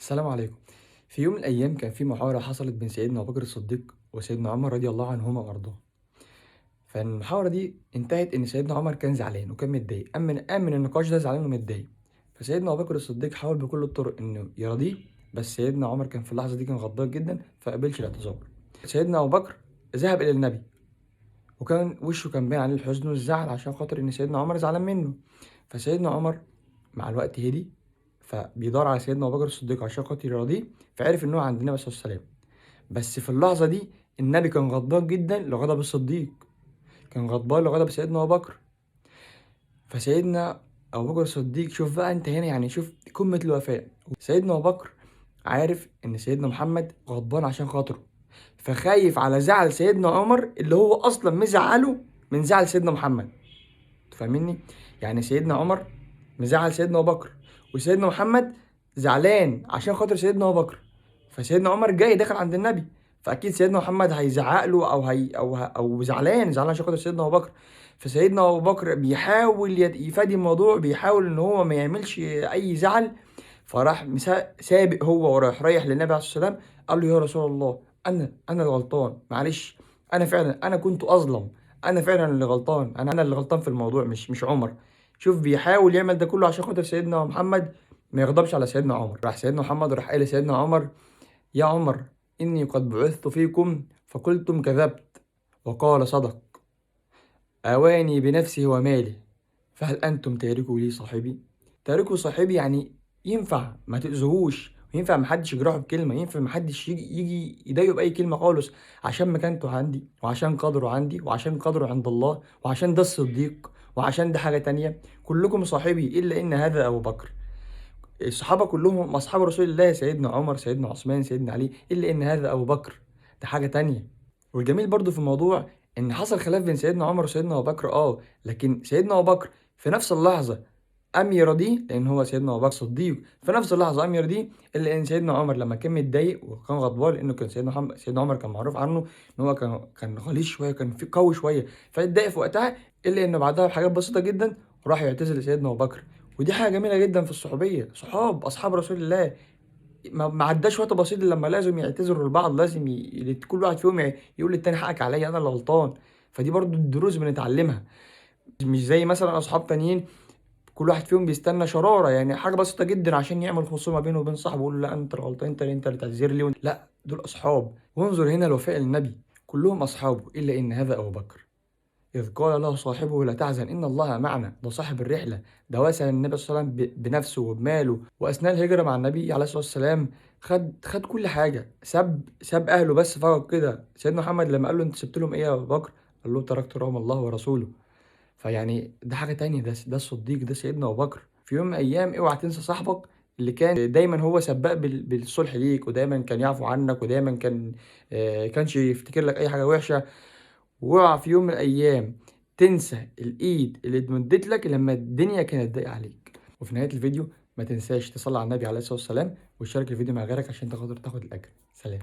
السلام عليكم. في يوم من الأيام كان في محاورة حصلت بين سيدنا أبو بكر الصديق وسيدنا عمر رضي الله عنهما وأرضاه. فالمحاورة دي انتهت إن سيدنا عمر كان زعلان وكان متضايق، قام من النقاش ده زعلان ومتضايق. فسيدنا أبو بكر الصديق حاول بكل الطرق إنه يرضيه، بس سيدنا عمر كان في اللحظة دي كان غضبان جدا فقبلش الاعتذار. سيدنا أبو بكر ذهب إلى النبي، وكان وشه كان باين عليه الحزن والزعل عشان خاطر إن سيدنا عمر زعلان منه. فسيدنا عمر مع الوقت هدي، فبيدور على سيدنا ابو بكر الصديق عشان خاطر يرضيه، فعرف ان هو عند النبي صلى الله عليه وسلم. بس في اللحظه دي النبي كان غضبان جدا لغضب الصديق، كان غضبان لغضب سيدنا ابو بكر. فسيدنا ابو بكر الصديق، شوف بقى انت هنا، يعني شوف قمه الوفاء. سيدنا ابو بكر عارف ان سيدنا محمد غضبان عشان خاطره، فخايف على زعل سيدنا عمر اللي هو اصلا مزعله من زعل سيدنا محمد. تفهمني؟ يعني سيدنا عمر مزعل سيدنا ابو بكر، وسيدنا محمد زعلان عشان خاطر سيدنا ابو بكر. فسيدنا عمر جاي داخل عند النبي، فاكيد سيدنا محمد هيزعق له او زعلان عشان خاطر سيدنا ابو بكر. فسيدنا ابو بكر بيحاول يفادي الموضوع، بيحاول ان هو ما يعملش اي زعل. فراح سابق هو وراح رايح للنبي عليه الصلاه والسلام، قال له: يا رسول الله، انا الغلطان، معلش، انا فعلا كنت اظلم، انا فعلا اللي غلطان، انا اللي غلطان في الموضوع، مش عمر. شوف بيحاول يعمل ده كله عشان خاطر سيدنا محمد ما يغضبش على سيدنا عمر. راح سيدنا محمد راح قال لسيدنا عمر: يا عمر، اني قد بعثت فيكم فقلتم كذبت، وقال صدق، اواني بنفسي ومالي، فهل انتم تاركوا لي صاحبي؟ تاركوا صاحبي يعني ينفع ما تأذوهوش، وينفع محدش يجرحه بكلمة، ينفع محدش يجي يضايقه بأي كلمة خالص، عشان مكانته عندي، وعشان قدره عندي، وعشان قدره عند الله، وعشان ده الصديق، وعشان ده حاجة تانية. كلكم صاحبي إلا إن هذا أبو بكر. الصحابة كلهم أصحاب رسول الله، سيدنا عمر، سيدنا عثمان، سيدنا علي، إلا إن هذا أبو بكر، ده حاجة تانية. والجميل برضو في الموضوع إن حصل خلاف بين سيدنا عمر وسيدنا أبو بكر، لكن سيدنا أبو بكر في نفس اللحظة قام يرضيه، لان هو سيدنا ابو بكر صديق، في نفس اللحظه قام يرضيه. الا ان سيدنا عمر لما كان متضايق وكان غضبان، لانه كان سيدنا عمر كان معروف عنه ان هو كان غليظ شويه، كان في قوي شويه، فاتضايق في وقتها. الا انه بعدها بحاجات بسيطه جدا راح يعتذر لسيدنا ابو بكر. ودي حاجه جميله جدا في الصحوبيه، اصحاب رسول الله ما عداش وقت بسيط إلا لما لازم يعتذروا لبعض، لازم كل واحد فيهم يقول للتاني: حقك عليا، انا اللي غلطان. فدي برضو الدروس بنتعلمها، مش زي مثلا اصحاب تانيين كل واحد فيهم بيستنى شرارة، يعني حاجة بسيطة جدا عشان يعمل خصومة بينه وبين صاحبه، يقول له: لا انت الغلطان، انت اللي تعتذر لي، لا، دول اصحاب. وانظر هنا الوفاء للنبي، كلهم اصحابه الا ان هذا ابو بكر، اذ قال له صاحبه: لا تحزن ان الله معنا. ده صاحب الرحلة، ده واسع النبي صلى الله عليه وسلم بنفسه وبماله. واثناء الهجرة مع النبي عليه الصلاة والسلام خد كل حاجة، ساب اهله بس فقط كده. سيدنا محمد لما قال له: انت سبت لهم ايه يا ابو بكر؟ قال له: تركت لهم الله ورسوله. فيعني ده حاجة تانية، ده الصديق، ده سيدنا أبو بكر. في يوم من الأيام اوعى تنسى صاحبك اللي كان دايما هو سباق بالصلح ليك، ودايما كان يعفو عنك، ودايما كانش يفتكر لك أي حاجة وحشة. واوعى في يوم من الأيام تنسى الإيد اللي اتمدت لك لما الدنيا كانت ضيقة عليك. وفي نهاية الفيديو ما تنساش تصلي على النبي عليه الصلاة والسلام، وتشارك الفيديو مع غيرك عشان تاخد الأجر. سلام.